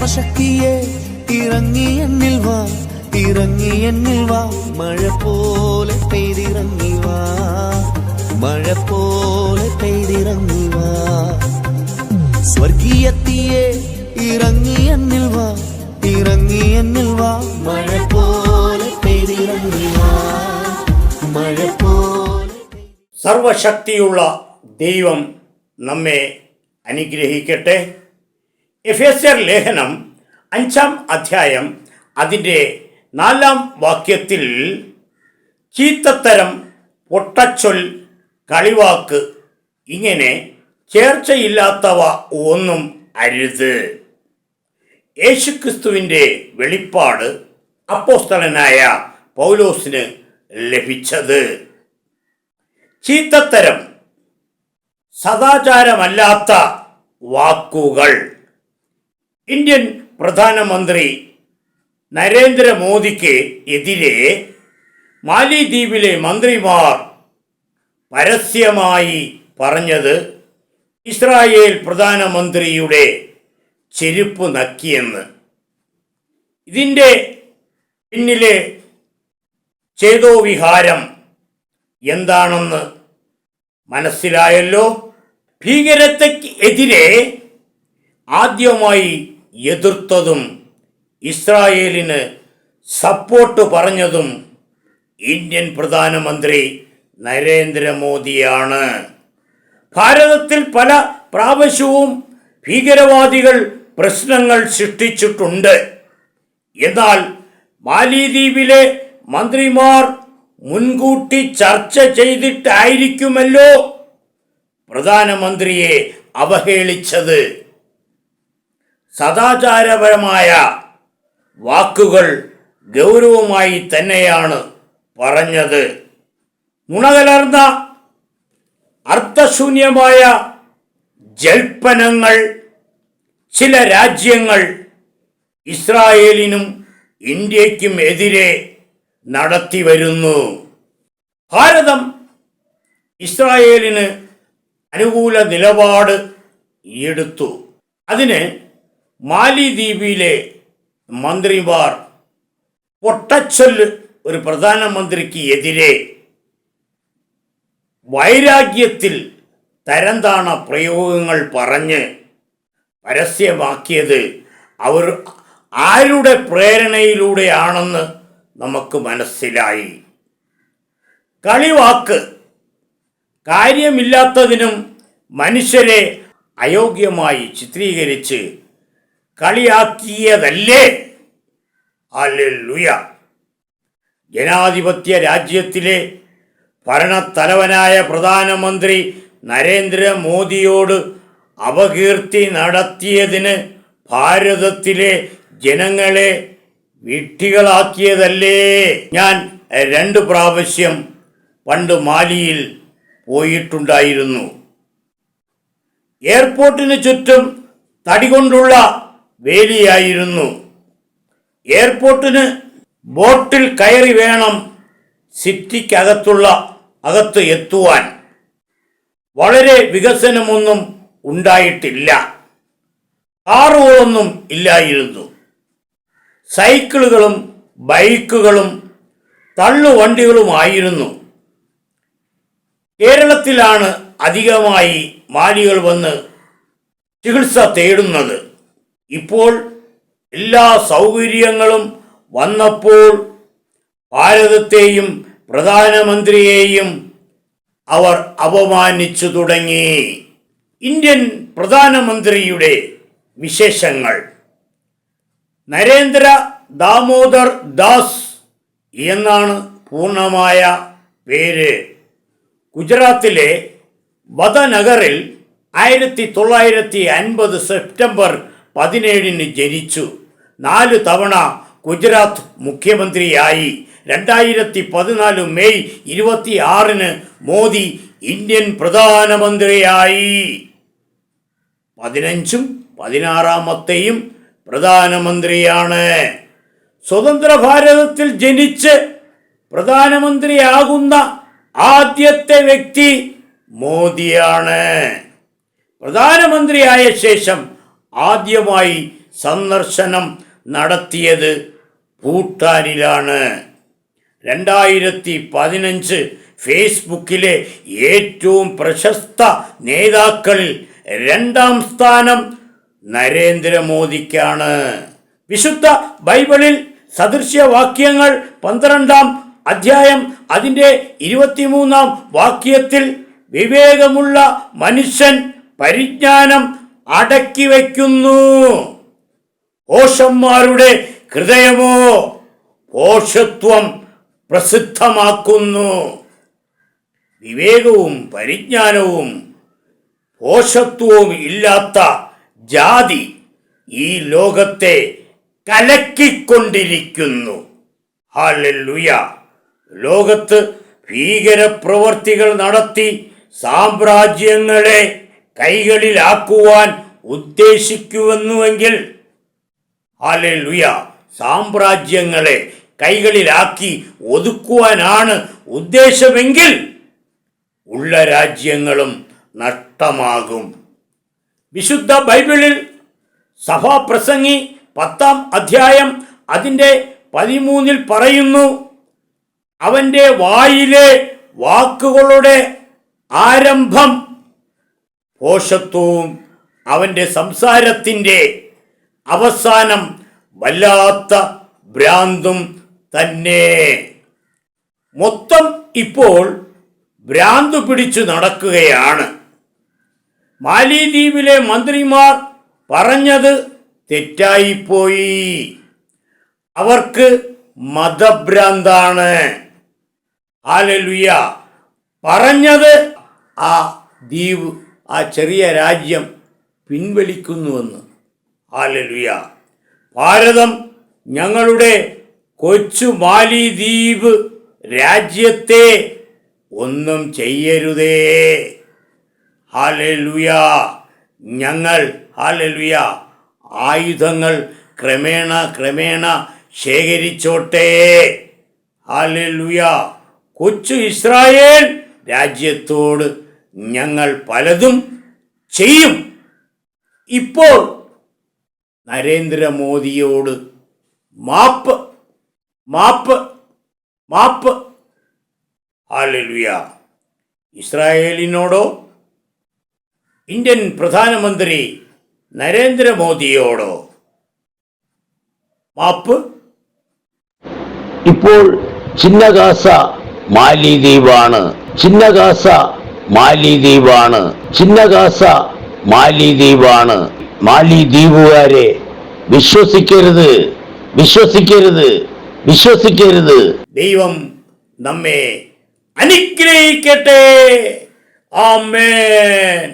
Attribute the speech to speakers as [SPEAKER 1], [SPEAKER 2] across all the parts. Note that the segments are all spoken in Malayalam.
[SPEAKER 1] സർവശക്തിയെ ഇറങ്ങി എന്നിൽ വാ, ഇറങ്ങി എന്നിൽ വാ, മഴ പോലെ പെയ്തിറങ്ങി വാ, മഴ പോലെ പെയ്തിറങ്ങി വാ. സ്വർഗീയത്തിയെ ഇറങ്ങി എന്നിൽ വാ, ഇറങ്ങി എന്നിൽ വാ, മഴ പോലെ പെയ്തിറങ്ങി വാ, മഴ പോലെ.
[SPEAKER 2] സർവശക്തിയുള്ള ദൈവം നമ്മെ അനുഗ്രഹിക്കട്ടെ. എഫേസ്യർ ലേഖനം 5-ാം അധ്യായം അതിൻ്റെ 4-ാം വാക്യത്തിൽ ചീത്തത്തരം, പൊട്ടച്ചൊൽ, കളിവാക്ക് ഇങ്ങനെ ചേർച്ചയില്ലാത്തവ ഒന്നും അരുത്. യേശുക്രിസ്തുവിൻ്റെ വെളിപ്പാട് അപ്പോസ്തലനായ പൗലോസിന് ലഭിച്ചത്. ചീത്തത്തരം, സദാചാരമല്ലാത്ത വാക്കുകൾ. ഇന്ത്യൻ പ്രധാനമന്ത്രി നരേന്ദ്രമോദിക്ക് എതിരെ മാലിദ്വീപിലെ മന്ത്രിമാർ പരസ്യമായി പറഞ്ഞത് ഇസ്രായേൽ പ്രധാനമന്ത്രിയുടെ ചെരുപ്പ് നക്കിയെന്ന്. ഇതിൻ്റെ പിന്നിലെ ചേതോവിഹാരം എന്താണെന്ന് മനസ്സിലായല്ലോ. ഭീകരതയ്ക്ക് എതിരെ ആദ്യമായി എതിർത്തതും ഇസ്രായേലിന് സപ്പോർട്ട് പറഞ്ഞതും ഇന്ത്യൻ പ്രധാനമന്ത്രി നരേന്ദ്രമോദിയാണ്. ഭാരതത്തിൽ പല പ്രാവശ്യവും ഭീകരവാദികൾ പ്രശ്നങ്ങൾ സൃഷ്ടിച്ചിട്ടുണ്ട്. എന്നാൽ മാലിദ്വീപിലെ മന്ത്രിമാർ മുൻകൂട്ടി ചർച്ച ചെയ്തിട്ടായിരിക്കുമല്ലോ പ്രധാനമന്ത്രിയെ അവഹേളിച്ചത്. സദാചാരപരമായ വാക്കുകൾ ഗൗരവമായി തന്നെയാണ് പറഞ്ഞത്. നുണകലർന്ന അർത്ഥശൂന്യമായ ജൽപ്പനങ്ങൾ ചില രാജ്യങ്ങൾ ഇസ്രായേലിനും ഇന്ത്യക്കും എതിരെ നടത്തി വരുന്നു. ഭാരതം ഇസ്രായേലിന് അനുകൂല നിലപാട് എടുത്തു. അതിന് മാലിദ്വീപിലെ മന്ത്രിമാർ പൊട്ടച്ചൊല്ല് ഒരു പ്രധാനമന്ത്രിക്ക് എതിരെ വൈരാഗ്യത്തിൽ തരംതാണ പ്രയോഗങ്ങൾ പറഞ്ഞ് പരസ്യമാക്കിയത് അവർ ആരുടെ പ്രേരണയിലൂടെയാണെന്ന് നമുക്ക് മനസ്സിലായി. കളിവാക്ക് കാര്യമില്ലാത്തതിനും മനുഷ്യരെ അയോഗ്യമായി ചിത്രീകരിച്ച് കളിയാക്കിയതല്ലേ? ഹല്ലേലൂയ. ജനാധിപത്യ രാജ്യത്തിലെ ഭരണത്തലവനായ പ്രധാനമന്ത്രി നരേന്ദ്രമോദിയോട് അപകീർത്തി നടത്തിയതിന് ഭാരതത്തിലെ ജനങ്ങളെ വിഡ്ഢികളാക്കിയതല്ലേ? ഞാൻ 2 പ്രാവശ്യം പണ്ട് മാലിയിൽ പോയിട്ടുണ്ടായിരുന്നു. എയർപോർട്ടിന് ചുറ്റും തടികൊണ്ടുള്ള വേലിയായിരുന്നു. എയർപോർട്ടിന് ബോട്ടിൽ കയറി വേണം അകത്ത് എത്തുവാൻ. വളരെ വികസനമൊന്നും ഉണ്ടായിട്ടില്ല. കാറുകളൊന്നും ഇല്ലായിരുന്നു. സൈക്കിളുകളും ബൈക്കുകളും തള്ളുവണ്ടികളുമായിരുന്നു. കേരളത്തിലാണ് അധികമായി മാലികൾ വന്ന് ചികിത്സ തേടുന്നത്. ഇപ്പോൾ എല്ലാ സൗകര്യങ്ങളും വന്നപ്പോൾ ഭാരതത്തെയും പ്രധാനമന്ത്രിയെയും അവർ അപമാനിച്ചു തുടങ്ങി. ഇന്ത്യൻ പ്രധാനമന്ത്രിയുടെ വിശേഷങ്ങൾ. നരേന്ദ്ര ദാമോദർ ദാസ് എന്നാണ് പൂർണ്ണമായ പേര്. ഗുജറാത്തിലെ വദനഗറിൽ 1950 സെപ്റ്റംബർ 17 ജനിച്ചു. 4 തവണ ഗുജറാത്ത് മുഖ്യമന്ത്രിയായി. 2014 മെയ് 26 മോദി ഇന്ത്യൻ പ്രധാനമന്ത്രിയായി. 15ഉം 16ാമത്തെയും പ്രധാനമന്ത്രിയാണ്. സ്വതന്ത്ര ഭാരതത്തിൽ ജനിച്ച് പ്രധാനമന്ത്രിയാകുന്ന ആദ്യത്തെ വ്യക്തി മോദിയാണ്. പ്രധാനമന്ത്രിയായ ശേഷം ആദ്യമായി സന്ദർശനം നടത്തിയത് ഭൂട്ടാനിലാണ്. 2015 ഫേസ്ബുക്കിലെ ഏറ്റവും പ്രശസ്ത നേതാക്കളിൽ 2ാം സ്ഥാനം നരേന്ദ്രമോദിക്കാണ്. വിശുദ്ധ ബൈബിളിൽ സദൃശ്യവാക്യങ്ങൾ 12-ാം അധ്യായം അതിൻ്റെ 23-ാം വാക്യത്തിൽ വിവേകമുള്ള മനുഷ്യൻ പരിജ്ഞാനം അടക്കി വയ്ക്കുന്നു, ഭോഷന്മാരുടെ ഹൃദയമോ ഭോഷത്വം പ്രസിദ്ധമാക്കുന്നു. വിവേകവും പരിജ്ഞാനവും ഭോഷത്വവും ഇല്ലാത്ത ജാതി ഈ ലോകത്തെ കലക്കിക്കൊണ്ടിരിക്കുന്നു. ഹല്ലേലൂയ. ലോകത്ത് ഭീകരപ്രവർത്തികൾ നടത്തി സാമ്രാജ്യങ്ങളെ കൈകളിലാക്കുവാൻ ഉദ്ദേശിക്കുന്നുവെങ്കിൽ, ഹല്ലേലൂയ, സാമ്രാജ്യങ്ങളെ കൈകളിലാക്കി ഒതുക്കുവാനാണ് ഉദ്ദേശമെങ്കിൽ ഉള്ള രാജ്യങ്ങളും നഷ്ടമാകും. വിശുദ്ധ ബൈബിളിൽ സഭാപ്രസംഗി 10-ാം അധ്യായം അതിൻ്റെ 13-ൽ പറയുന്നു, അവൻ്റെ വായിലെ വാക്കുകളുടെ ആരംഭം ഭോഷത്വവും അവൻ്റെ സംസാരത്തിൻ്റെ അവസാനം വല്ലാത്ത ഭ്രാന്തും തന്നെ. മൊത്തം ഇപ്പോൾ ഭ്രാന്തു പിടിച്ചു നടക്കുകയാണ്. മാലിദ്വീപിലെ മന്ത്രിമാർ പറഞ്ഞത് തെറ്റായിപ്പോയി. അവർക്ക് മതഭ്രാന്താണ്. ഹല്ലേലൂയ. പറഞ്ഞത് ആ ദ്വീപ്, ആ ചെറിയ രാജ്യം പിൻവലിക്കുന്നുവെന്ന്. ഹല്ലേലൂയ. ഭാരതം ഞങ്ങളുടെ കൊച്ചു മാലിദ്വീപ് രാജ്യത്തെ ഒന്നും ചെയ്യരുതേ. ഹല്ലേലൂയ. ഞങ്ങൾ, ഹല്ലേലൂയ, ആയുധങ്ങൾ ക്രമേണ ശേഖരിച്ചോട്ടെ. ഹല്ലേലൂയ. കൊച്ചു ഇസ്രായേൽ രാജ്യത്തോട് ഞങ്ങൾ പലതും ചെയ്യും. ഇപ്പോൾ നരേന്ദ്രമോദിയോട് മാപ്പ് മാപ്പ് മാപ്പ്. ഹല്ലേലൂയ. ഇസ്രായേലിനോടോ ഇന്ത്യൻ പ്രധാനമന്ത്രി നരേന്ദ്രമോദിയോടോ മാപ്പ്.
[SPEAKER 3] ഇപ്പോൾ ചിന്നഗാസ മാലിദ്വീപാണ്. ചിന്നഗാസ മാലിദ്വീപാണ്. ചിന്നഗാസ മാലിദ്വീപാണ്. മാലിദ്വീപുകാരെ വിശ്വസിക്കരുത്, വിശ്വസിക്കരുത്, വിശ്വസിക്കരുത്.
[SPEAKER 2] ദൈവം നമ്മെ അനുഗ്രഹിക്കട്ടെ. ആമേൻ.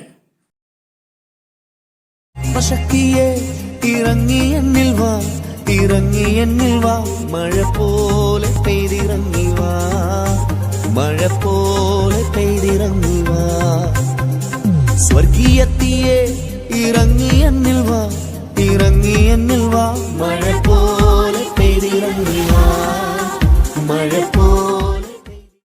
[SPEAKER 1] ശക്തിയെ ഇറങ്ങി എന്നിൽ വാ, ഇറങ്ങി എന്നിൽ വാ, മഴ പോലെ പെയ്തിറങ്ങി വാ, മഴ പോലെ പെയ്തിറങ്ങി വാ. സ്വർഗീയത്തിയെ ഇറങ്ങി എന്നിൽ വാ, ഇറങ്ങി എന്നിൽ വാ, മഴ പോലെ പെയ്തിറങ്ങി വാ, മഴ പോലെ